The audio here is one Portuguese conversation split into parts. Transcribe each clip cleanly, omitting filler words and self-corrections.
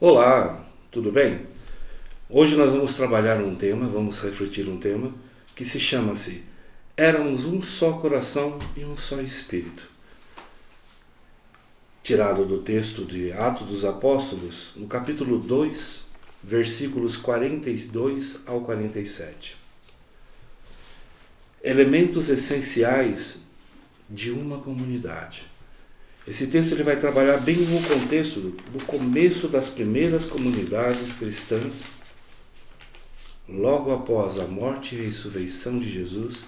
Olá, tudo bem? Hoje nós vamos trabalhar vamos refletir um tema que se chama-se Éramos um só coração e um só espírito. Tirado do texto de Atos dos Apóstolos, no capítulo 2, versículos 42 ao 47. Elementos essenciais de uma comunidade. Esse texto ele vai trabalhar bem no contexto do começo das primeiras comunidades cristãs, logo após a morte e ressurreição de Jesus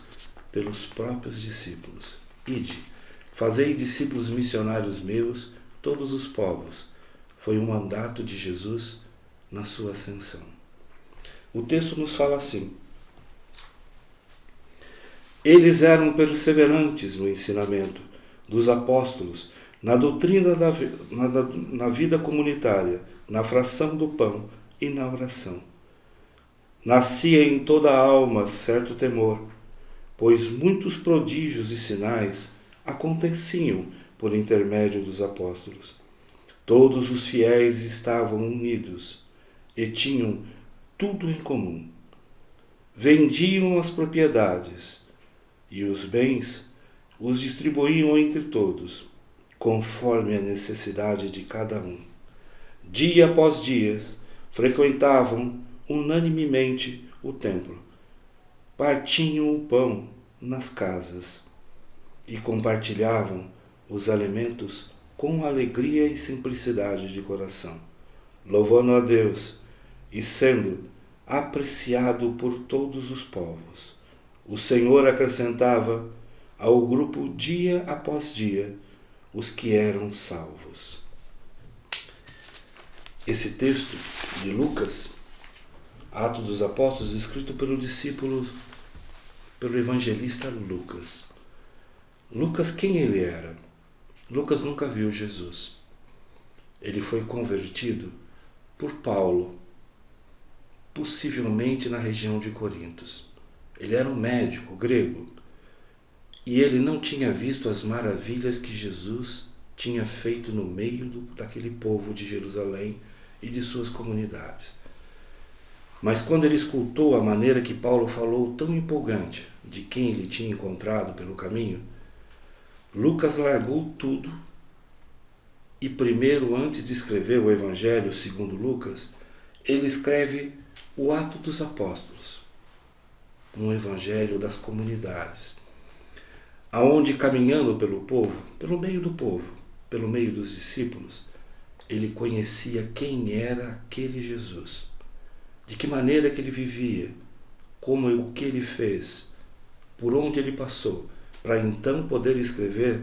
pelos próprios discípulos. Ide, fazei discípulos missionários meus, todos os povos. Foi um mandato de Jesus na sua ascensão. O texto nos fala assim: eles eram perseverantes no ensinamento dos apóstolos, na doutrina na vida comunitária, na fração do pão e na oração. Nascia em toda a alma certo temor, pois muitos prodígios e sinais aconteciam por intermédio dos apóstolos. Todos os fiéis estavam unidos e tinham tudo em comum. Vendiam as propriedades e os bens os distribuíam entre todos, conforme a necessidade de cada um. Dia após dia, frequentavam unanimemente o templo, partiam o pão nas casas e compartilhavam os alimentos com alegria e simplicidade de coração, louvando a Deus e sendo apreciado por todos os povos. O Senhor acrescentava ao grupo dia após dia os que eram salvos. Esse texto de Lucas, Atos dos Apóstolos, escrito pelo evangelista Lucas. Lucas, quem ele era? Lucas nunca viu Jesus. Ele foi convertido por Paulo, possivelmente na região de Corintos. Ele era um médico grego e ele não tinha visto as maravilhas que Jesus tinha feito no meio daquele povo de Jerusalém e de suas comunidades. Mas quando ele escutou a maneira que Paulo falou tão empolgante de quem ele tinha encontrado pelo caminho, Lucas largou tudo e primeiro, antes de escrever o Evangelho segundo Lucas, ele escreve o Ato dos Apóstolos, um Evangelho das comunidades, aonde caminhando pelo povo, pelo meio do povo, pelo meio dos discípulos, ele conhecia quem era aquele Jesus, de que maneira que ele vivia, como o que ele fez, por onde ele passou, para então poder escrever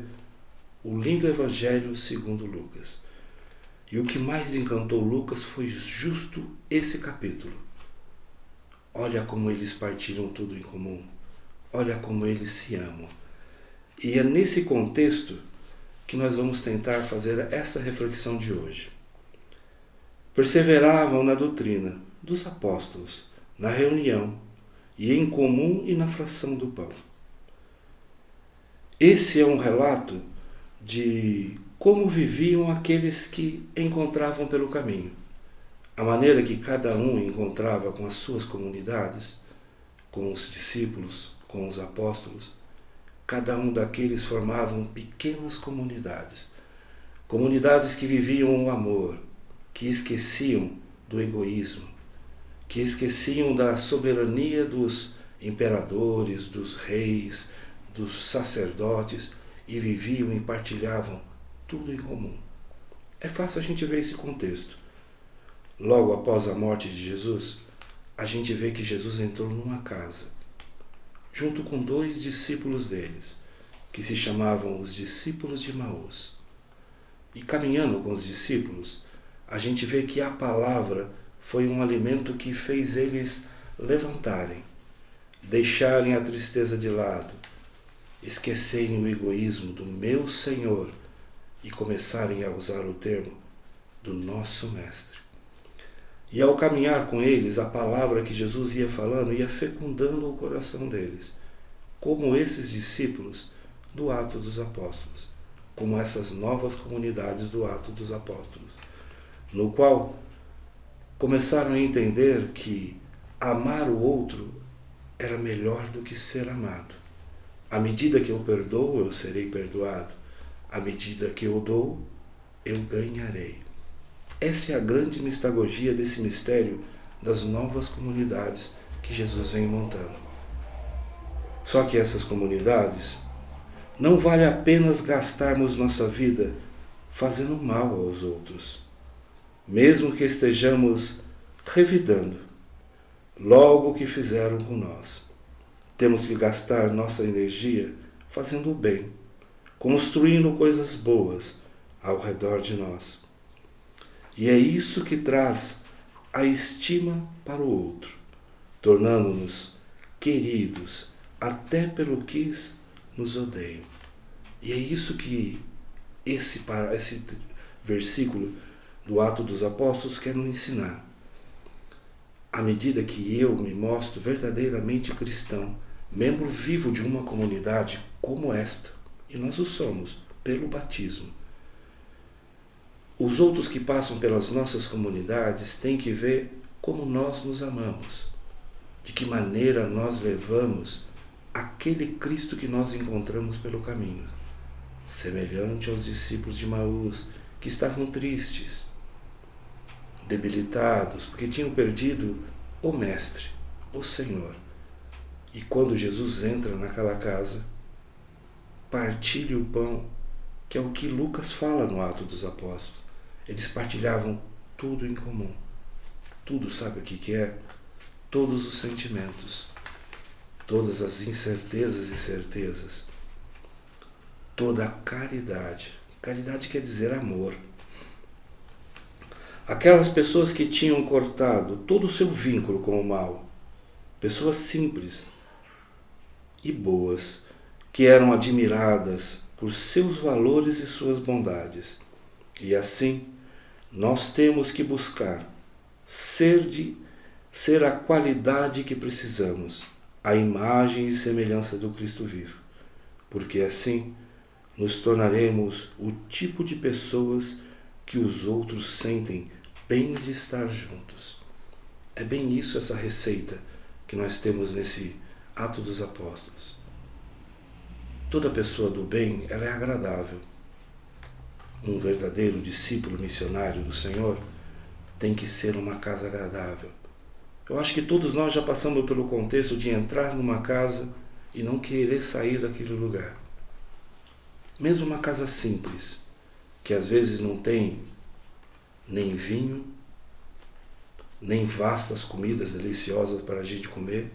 o lindo Evangelho segundo Lucas. E o que mais encantou Lucas foi justo esse capítulo. Olha como eles partilham tudo em comum, olha como eles se amam. E é nesse contexto que nós vamos tentar fazer essa reflexão de hoje. Perseveravam na doutrina dos apóstolos, na reunião, e em comum e na fração do pão. Esse é um relato de como viviam aqueles que encontravam pelo caminho. A maneira que cada um encontrava com as suas comunidades, com os discípulos, com os apóstolos. Cada um daqueles formavam pequenas comunidades. Comunidades que viviam o amor, que esqueciam do egoísmo, que esqueciam da soberania dos imperadores, dos reis, dos sacerdotes e viviam e partilhavam tudo em comum. É fácil a gente ver esse contexto. Logo após a morte de Jesus, a gente vê que Jesus entrou numa casa, junto com 2 discípulos deles, que se chamavam os discípulos de Emaús. E caminhando com os discípulos, a gente vê que a palavra foi um alimento que fez eles levantarem, deixarem a tristeza de lado, esquecerem o egoísmo do meu Senhor e começarem a usar o termo do nosso Mestre. E ao caminhar com eles, a palavra que Jesus ia falando ia fecundando o coração deles, como esses discípulos do Ato dos Apóstolos, como essas novas comunidades do Ato dos Apóstolos, no qual começaram a entender que amar o outro era melhor do que ser amado. À medida que eu perdoo, eu serei perdoado. À medida que eu dou, eu ganharei. Essa é a grande mistagogia desse mistério das novas comunidades que Jesus vem montando. Só que essas comunidades não vale apenas gastarmos nossa vida fazendo mal aos outros, mesmo que estejamos revidando logo o que fizeram com nós. Temos que gastar nossa energia fazendo o bem, construindo coisas boas ao redor de nós. E é isso que traz a estima para o outro, tornando-nos queridos até pelo que nos odeiam. E é isso que esse versículo do Atos dos Apóstolos quer nos ensinar. À medida que eu me mostro verdadeiramente cristão, membro vivo de uma comunidade como esta, e nós o somos pelo batismo, os outros que passam pelas nossas comunidades têm que ver como nós nos amamos, de que maneira nós levamos aquele Cristo que nós encontramos pelo caminho, semelhante aos discípulos de Emaús, que estavam tristes, debilitados, porque tinham perdido o Mestre, o Senhor. E quando Jesus entra naquela casa, partilha o pão, que é o que Lucas fala no Atos dos Apóstolos. Eles partilhavam tudo em comum. Tudo, sabe o que é? Todos os sentimentos, todas as incertezas e certezas, toda a caridade. Caridade quer dizer amor. Aquelas pessoas que tinham cortado todo o seu vínculo com o mal, pessoas simples e boas, que eram admiradas por seus valores e suas bondades. E assim, nós temos que buscar ser a qualidade que precisamos, a imagem e semelhança do Cristo vivo, porque assim nos tornaremos o tipo de pessoas que os outros sentem bem de estar juntos. É bem isso, essa receita que nós temos nesse Ato dos Apóstolos. Toda pessoa do bem, ela é agradável. Um verdadeiro discípulo missionário do Senhor tem que ser uma casa agradável. Eu acho que todos nós já passamos pelo contexto de entrar numa casa e não querer sair daquele lugar. Mesmo uma casa simples, que às vezes não tem nem vinho, nem vastas comidas deliciosas para a gente comer,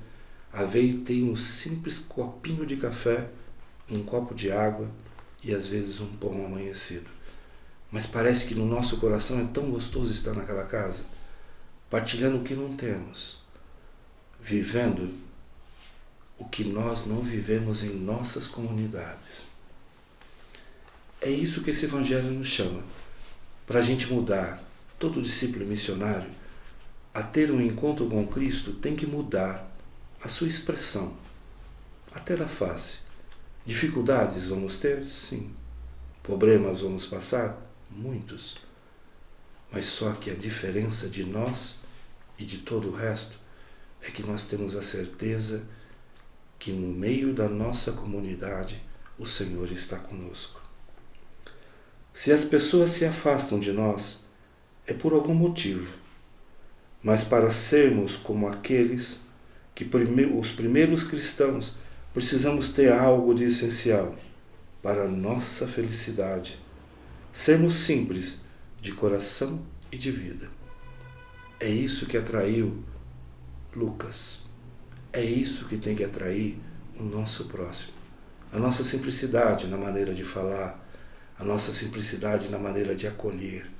às vezes tem um simples copinho de café, um copo de água e às vezes um pão amanhecido. Mas parece que no nosso coração é tão gostoso estar naquela casa, partilhando o que não temos, vivendo o que nós não vivemos em nossas comunidades. É isso que esse Evangelho nos chama, para a gente mudar. Todo discípulo missionário, a ter um encontro com Cristo, tem que mudar a sua expressão, até da face. Dificuldades vamos ter? Sim. Problemas vamos passar? Muitos. Mas só que a diferença de nós e de todo o resto é que nós temos a certeza que no meio da nossa comunidade o Senhor está conosco. Se as pessoas se afastam de nós, é por algum motivo, mas para sermos como aqueles que os primeiros cristãos, precisamos ter algo de essencial para a nossa felicidade. Sermos simples, de coração e de vida. É isso que atraiu Lucas. É isso que tem que atrair o nosso próximo. A nossa simplicidade na maneira de falar, a nossa simplicidade na maneira de acolher,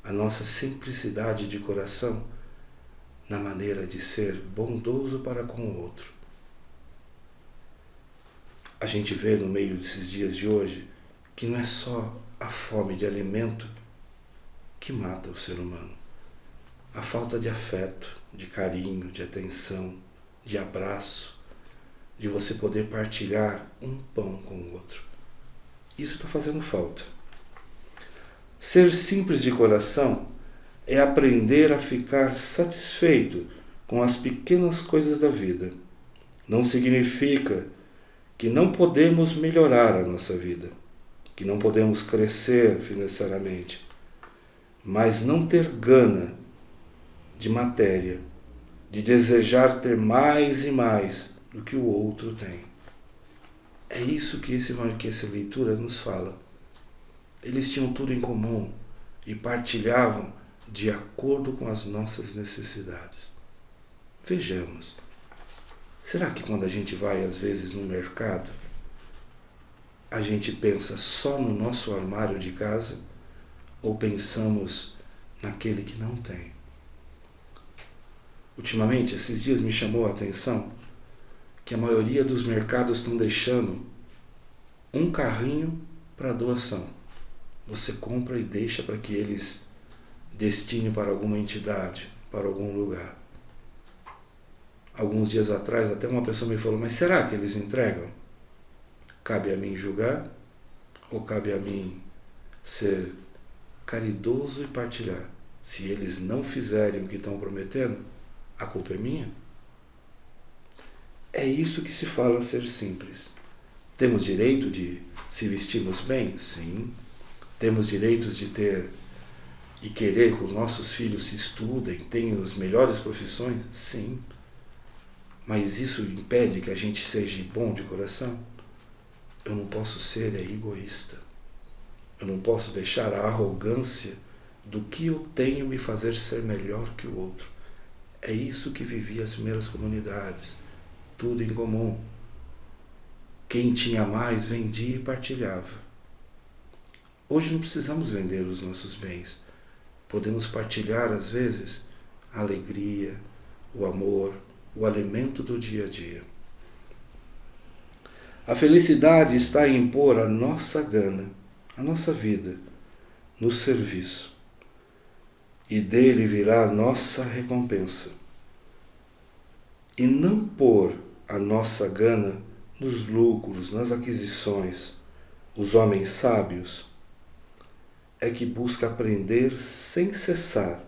a nossa simplicidade de coração na maneira de ser bondoso para com o outro. A gente vê no meio desses dias de hoje que não é só a fome de alimento que mata o ser humano. A falta de afeto, de carinho, de atenção, de abraço, de você poder partilhar um pão com o outro. Isso está fazendo falta. Ser simples de coração é aprender a ficar satisfeito com as pequenas coisas da vida. Não significa que não podemos melhorar a nossa vida, que não podemos crescer financeiramente, mas não ter gana de matéria, de desejar ter mais e mais do que o outro tem. É isso que essa leitura nos fala. Eles tinham tudo em comum e partilhavam de acordo com as nossas necessidades. Vejamos, será que quando a gente vai às vezes no mercado, a gente pensa só no nosso armário de casa ou pensamos naquele que não tem? Ultimamente, esses dias me chamou a atenção que a maioria dos mercados estão deixando um carrinho para doação. Você compra e deixa para que eles destinem para alguma entidade, para algum lugar. Alguns dias atrás, até uma pessoa me falou, mas será que eles entregam? Cabe a mim julgar? Ou cabe a mim ser caridoso e partilhar? Se eles não fizerem o que estão prometendo, a culpa é minha? É isso que se fala ser simples. Temos direito de se vestirmos bem? Sim. Temos direitos de ter e querer que os nossos filhos se estudem, tenham as melhores profissões? Sim. Mas isso impede que a gente seja bom de coração? Eu não posso ser egoísta. Eu não posso deixar a arrogância do que eu tenho me fazer ser melhor que o outro. É isso que vivia as primeiras comunidades. Tudo em comum. Quem tinha mais vendia e partilhava. Hoje não precisamos vender os nossos bens. Podemos partilhar, às vezes, a alegria, o amor, o alimento do dia a dia. A felicidade está em pôr a nossa gana, a nossa vida, no serviço. E dele virá a nossa recompensa. E não pôr a nossa gana nos lucros, nas aquisições. Os homens sábios é que busca aprender sem cessar,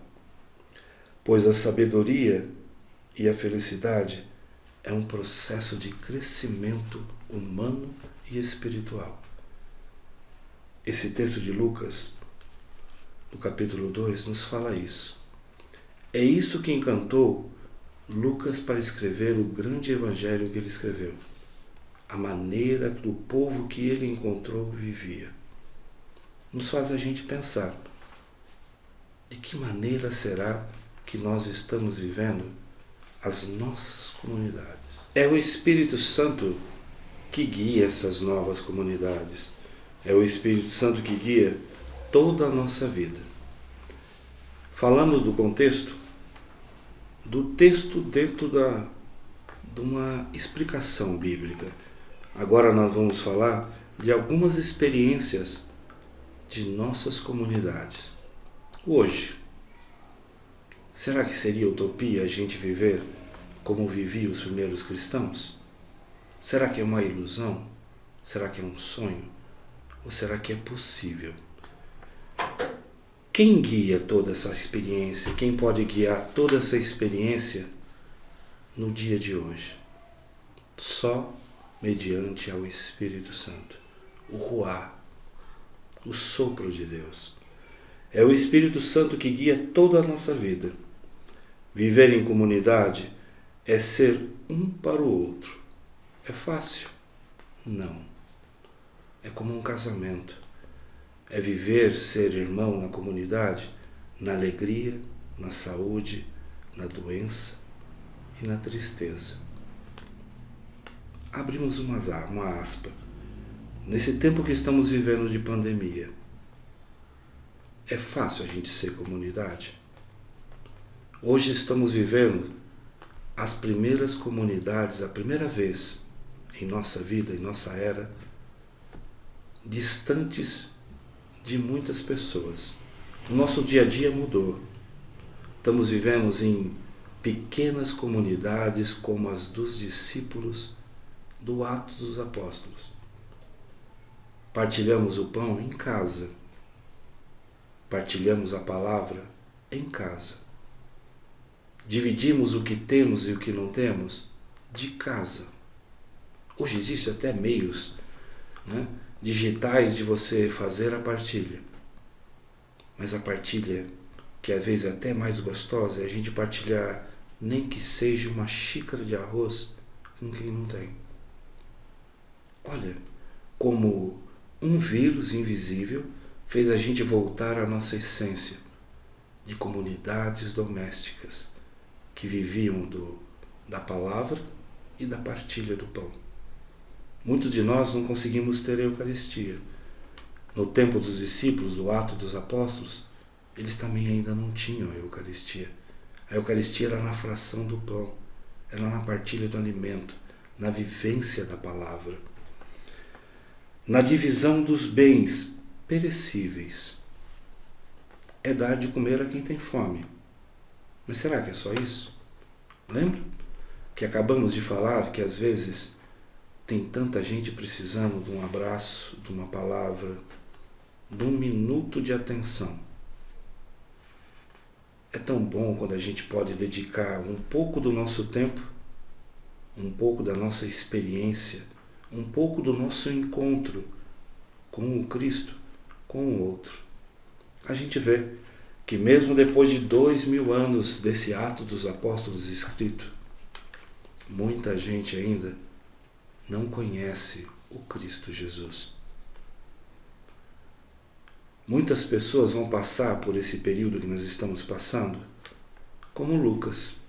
pois a sabedoria e a felicidade é um processo de crescimento humano e espiritual. Esse texto de Lucas, no capítulo 2, nos fala isso. É isso que encantou Lucas para escrever o grande evangelho que ele escreveu. A maneira do povo que ele encontrou vivia. Nos faz a gente pensar, de que maneira será que nós estamos vivendo as nossas comunidades? É o Espírito Santo que guia essas novas comunidades. É o Espírito Santo que guia toda a nossa vida. Falamos do contexto, do texto dentro de uma explicação bíblica. Agora nós vamos falar de algumas experiências de nossas comunidades. Hoje, será que seria utopia a gente viver como viviam os primeiros cristãos? Será que é uma ilusão? Será que é um sonho? Ou será que é possível? Quem guia toda essa experiência? Quem pode guiar toda essa experiência no dia de hoje? Só mediante ao Espírito Santo, o Ruá, o sopro de Deus. É o Espírito Santo que guia toda a nossa vida. Viver em comunidade é ser um para o outro. É fácil? Não. É como um casamento. É viver, ser irmão na comunidade, na alegria, na saúde, na doença e na tristeza. Abrimos uma aspa. Nesse tempo que estamos vivendo de pandemia, é fácil a gente ser comunidade? Hoje estamos vivendo as primeiras comunidades, a primeira vez em nossa vida, em nossa era, distantes de muitas pessoas. O nosso dia a dia mudou. Estamos vivendo em pequenas comunidades como as dos discípulos do Atos dos Apóstolos. Partilhamos o pão em casa. Partilhamos a palavra em casa. Dividimos o que temos e o que não temos de casa. Hoje existem até meios, né, digitais de você fazer a partilha. Mas a partilha, que às vezes é até mais gostosa, é a gente partilhar nem que seja uma xícara de arroz com quem não tem. Olha como um vírus invisível fez a gente voltar à nossa essência de comunidades domésticas que viviam da palavra e da partilha do pão. Muitos de nós não conseguimos ter a Eucaristia. No tempo dos discípulos, do Ato dos Apóstolos, eles também ainda não tinham a Eucaristia. A Eucaristia era na fração do pão, era na partilha do alimento, na vivência da palavra, na divisão dos bens perecíveis. É dar de comer a quem tem fome. Mas será que é só isso? Lembra que acabamos de falar que às vezes tem tanta gente precisando de um abraço, de uma palavra, de um minuto de atenção. É tão bom quando a gente pode dedicar um pouco do nosso tempo, um pouco da nossa experiência, um pouco do nosso encontro com o Cristo, com o outro. A gente vê que mesmo depois de 2000 anos desse Ato dos Apóstolos escrito, muita gente ainda não conhece o Cristo Jesus. Muitas pessoas vão passar por esse período que nós estamos passando, como Lucas,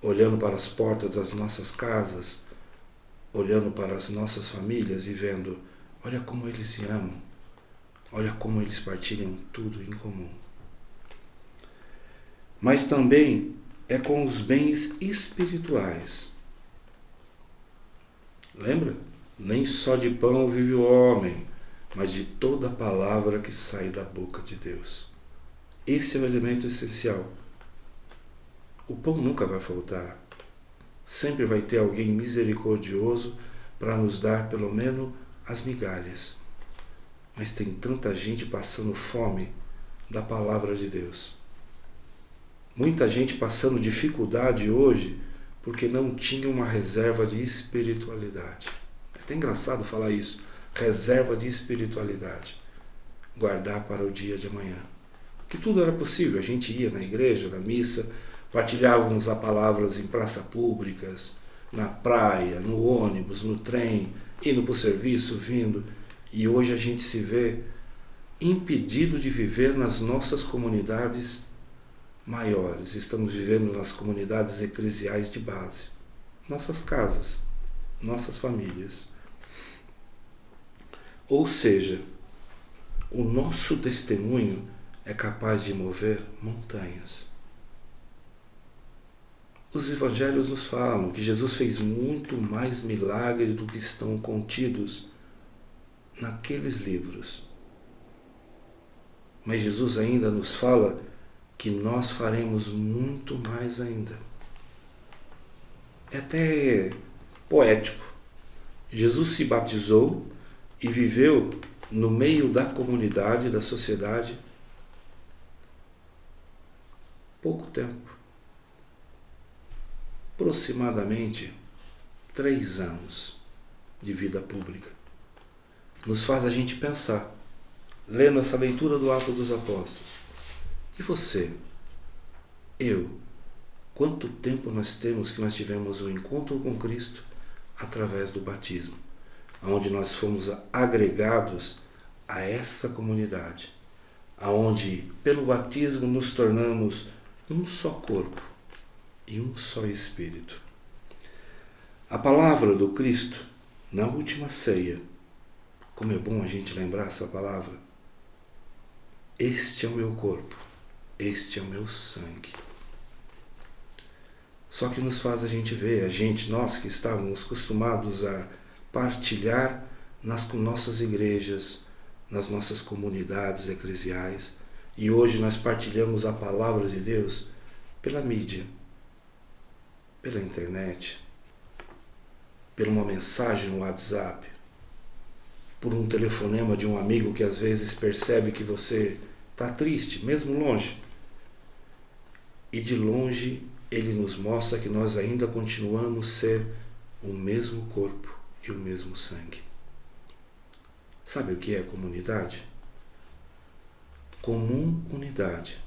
olhando para as portas das nossas casas, olhando para as nossas famílias e vendo, olha como eles se amam, olha como eles partilham tudo em comum. Mas também é com os bens espirituais. Lembra? Nem só de pão vive o homem, mas de toda a palavra que sai da boca de Deus. Esse é o elemento essencial. O pão nunca vai faltar. Sempre vai ter alguém misericordioso para nos dar pelo menos as migalhas. Mas tem tanta gente passando fome da palavra de Deus. Muita gente passando dificuldade hoje porque não tinha uma reserva de espiritualidade. É até engraçado falar isso. Reserva de espiritualidade. Guardar para o dia de amanhã. Que tudo era possível. A gente ia na igreja, na missa, partilhávamos as palavras em praças públicas, na praia, no ônibus, no trem, indo para o serviço, vindo. E hoje a gente se vê impedido de viver nas nossas comunidades maiores. Estamos vivendo nas comunidades eclesiais de base. Nossas casas, nossas famílias. Ou seja, o nosso testemunho é capaz de mover montanhas. Os evangelhos nos falam que Jesus fez muito mais milagre do que estão contidos naqueles livros. Mas Jesus ainda nos fala que nós faremos muito mais ainda. É até poético. Jesus se batizou e viveu no meio da comunidade, da sociedade, pouco tempo. Aproximadamente 3 anos de vida pública. Nos faz a gente pensar, lendo essa leitura do Ato dos Apóstolos. E você? Eu? Quanto tempo nós temos que nós tivemos o encontro com Cristo através do batismo? Onde nós fomos agregados a essa comunidade, aonde pelo batismo nos tornamos um só corpo e um só Espírito. A palavra do Cristo, na última ceia, como é bom a gente lembrar essa palavra, este é o meu corpo, este é o meu sangue. Só que nos faz a gente ver, nós que estávamos acostumados a partilhar nas nossas igrejas, nas nossas comunidades eclesiais, e hoje nós partilhamos a palavra de Deus pela mídia, pela internet, por uma mensagem no WhatsApp, por um telefonema de um amigo que às vezes percebe que você está triste, mesmo longe, e de longe ele nos mostra que nós ainda continuamos a ser o mesmo corpo e o mesmo sangue. Sabe o que é comunidade? Comum unidade,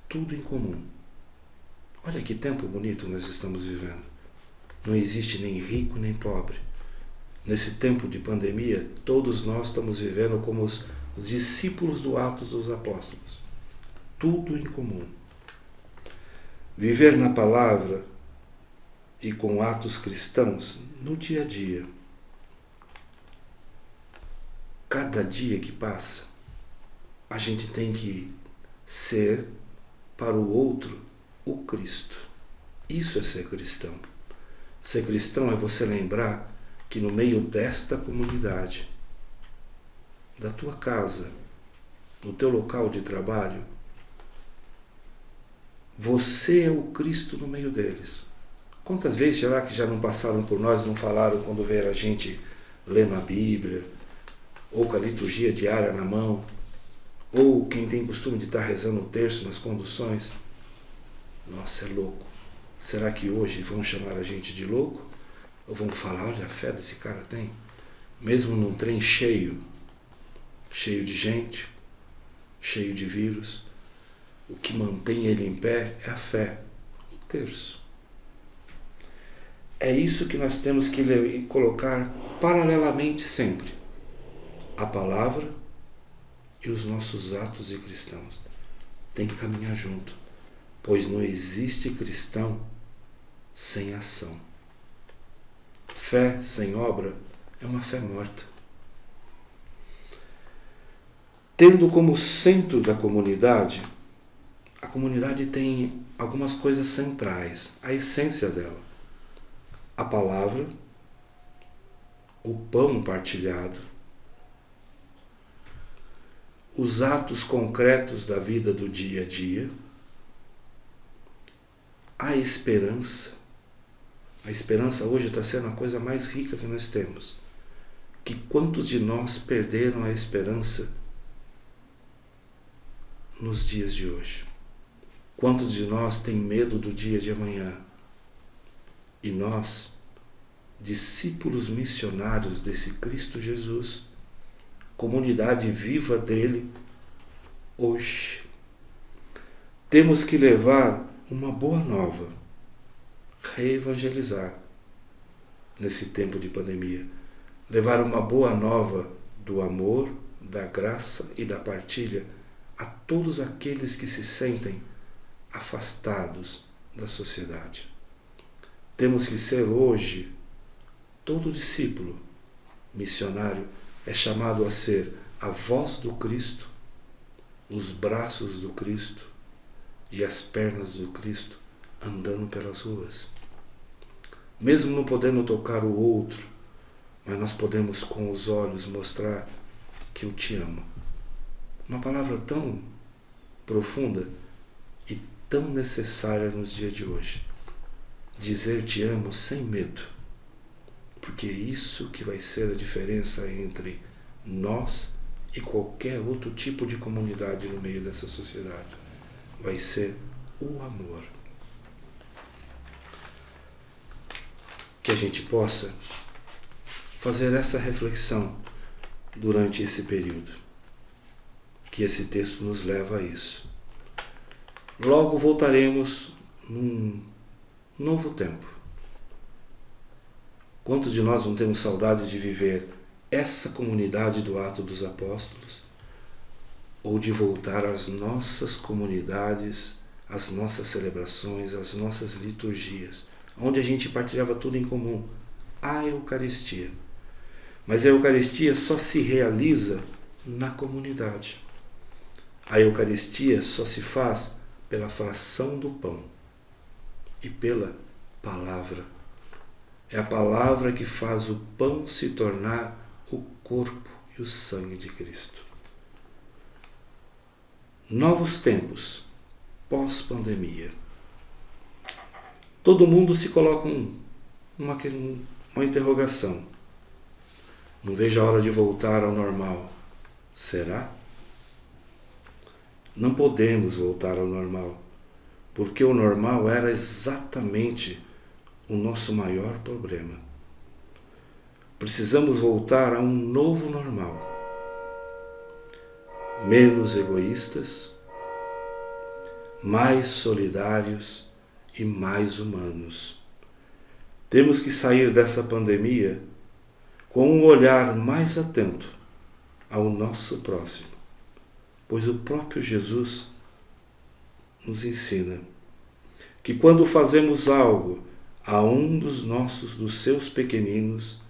tudo em comum. Olha que tempo bonito nós estamos vivendo. Não existe nem rico nem pobre. Nesse tempo de pandemia, todos nós estamos vivendo como os discípulos do Atos dos Apóstolos. Tudo em comum. Viver na palavra e com atos cristãos no dia a dia. Cada dia que passa, a gente tem que ser para o outro o Cristo. Isso é ser cristão. Ser cristão é você lembrar que no meio desta comunidade, da tua casa, no teu local de trabalho, você é o Cristo no meio deles. Quantas vezes será que já não passaram por nós, não falaram quando vieram a gente lendo a Bíblia, ou com a liturgia diária na mão, ou quem tem costume de estar rezando o terço nas conduções? Nossa, é louco. Será que hoje vão chamar a gente de louco? Ou vão falar, olha a fé desse cara tem? Mesmo num trem cheio de gente, cheio de vírus, o que mantém ele em pé é a fé, o terço. É isso que nós temos que colocar paralelamente sempre. A palavra e os nossos atos de cristãos. Tem que caminhar junto, pois não existe cristão sem ação. Fé sem obra é uma fé morta. Tendo como centro da comunidade, a comunidade tem algumas coisas centrais, a essência dela. A palavra, o pão partilhado, os atos concretos da vida do dia a dia, a esperança. A esperança hoje está sendo a coisa mais rica que nós temos. Que quantos de nós perderam a esperança nos dias de hoje? Quantos de nós têm medo do dia de amanhã? E nós, discípulos missionários desse Cristo Jesus, comunidade viva dele, hoje, temos que levar uma boa nova, reevangelizar nesse tempo de pandemia, levar uma boa nova do amor, da graça e da partilha a todos aqueles que se sentem afastados da sociedade. Temos que ser hoje, todo discípulo missionário é chamado a ser a voz do Cristo, os braços do Cristo e as pernas do Cristo andando pelas ruas. Mesmo não podendo tocar o outro, mas nós podemos com os olhos mostrar que eu te amo. Uma palavra tão profunda e tão necessária nos dias de hoje. Dizer te amo sem medo, porque é isso que vai ser a diferença entre nós e qualquer outro tipo de comunidade no meio dessa sociedade. Vai ser o amor. Que a gente possa fazer essa reflexão durante esse período. Que esse texto nos leva a isso. Logo voltaremos num novo tempo. Quantos de nós não temos saudades de viver essa comunidade do Ato dos Apóstolos? Ou de voltar às nossas comunidades, às nossas celebrações, às nossas liturgias, onde a gente partilhava tudo em comum, a Eucaristia. Mas a Eucaristia só se realiza na comunidade. A Eucaristia só se faz pela fração do pão e pela palavra. É a palavra que faz o pão se tornar o corpo e o sangue de Cristo. Novos tempos, pós-pandemia. Todo mundo se coloca uma interrogação. Não vejo a hora de voltar ao normal. Será? Não podemos voltar ao normal, porque o normal era exatamente o nosso maior problema. Precisamos voltar a um novo normal. Menos egoístas, mais solidários e mais humanos. Temos que sair dessa pandemia com um olhar mais atento ao nosso próximo, pois o próprio Jesus nos ensina que quando fazemos algo a um dos seus pequeninos,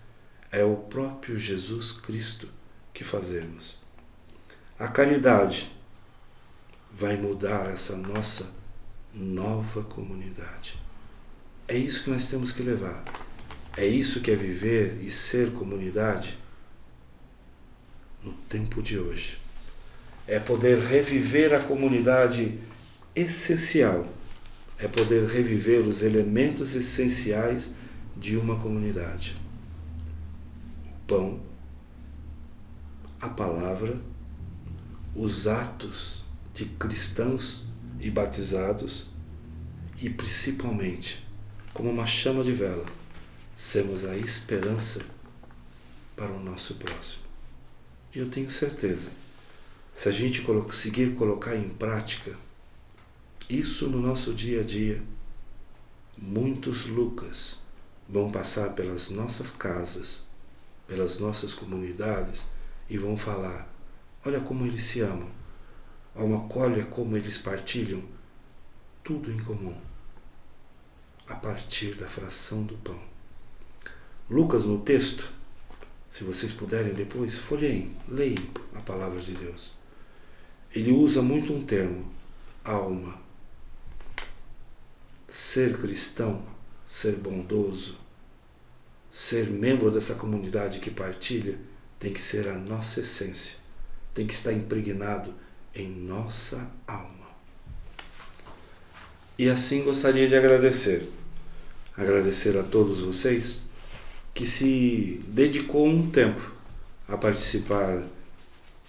é o próprio Jesus Cristo que fazemos. A caridade vai mudar essa nossa nova comunidade. É isso que nós temos que levar. É isso que é viver e ser comunidade no tempo de hoje. É poder reviver a comunidade essencial. É poder reviver os elementos essenciais de uma comunidade. O pão, a palavra, os atos de cristãos e batizados e, principalmente, como uma chama de vela, sermos a esperança para o nosso próximo. E eu tenho certeza, se a gente conseguir colocar em prática isso no nosso dia a dia, muitos Lucas vão passar pelas nossas casas, pelas nossas comunidades e vão falar: olha como eles se amam, olha como eles partilham tudo em comum, a partir da fração do pão. Lucas, no texto, se vocês puderem depois, folheiem, leiam a palavra de Deus. Ele usa muito um termo, alma. Ser cristão, ser bondoso, ser membro dessa comunidade que partilha, tem que ser a nossa essência, tem que estar impregnado em nossa alma. E assim gostaria de agradecer a todos vocês que se dedicou um tempo a participar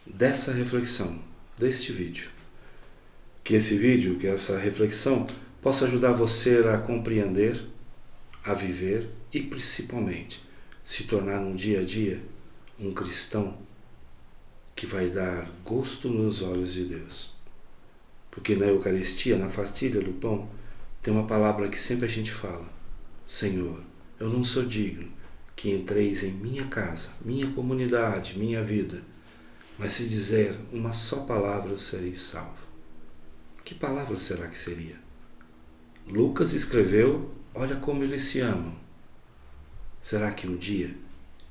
dessa reflexão, deste vídeo. Que esse vídeo, que essa reflexão possa ajudar você a compreender, a viver e principalmente se tornar no dia a dia um cristão que vai dar gosto nos olhos de Deus. Porque na Eucaristia, na partilha do pão, tem uma palavra que sempre a gente fala: Senhor, eu não sou digno que entreis em minha casa, minha comunidade, minha vida, mas se dizer uma só palavra eu serei salvo. Que palavra será que seria? Lucas escreveu: olha como eles se amam. Será que um dia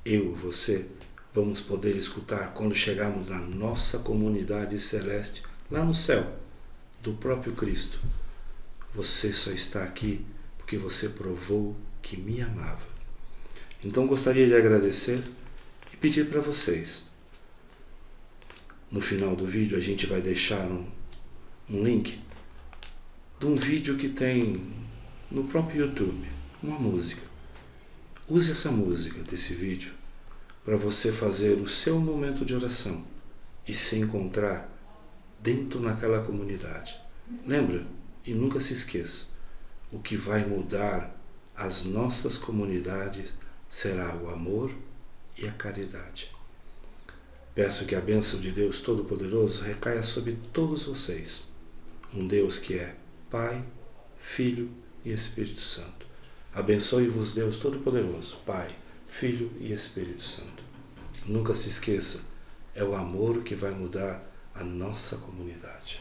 eu e você vamos poder escutar quando chegarmos na nossa comunidade celeste, lá no céu, do próprio Cristo: você só está aqui porque você provou que me amava? Então gostaria de agradecer e pedir para vocês. No final do vídeo a gente vai deixar um link de um vídeo que tem no próprio YouTube, uma música. Use essa música desse vídeo para você fazer o seu momento de oração e se encontrar dentro naquela comunidade. Lembra? E nunca se esqueça, o que vai mudar as nossas comunidades será o amor e a caridade. Peço que a bênção de Deus Todo-Poderoso recaia sobre todos vocês. Um Deus que é Pai, Filho e Espírito Santo. Abençoe-vos Deus Todo-Poderoso, Pai, Filho e Espírito Santo. Nunca se esqueça, é o amor que vai mudar a nossa comunidade.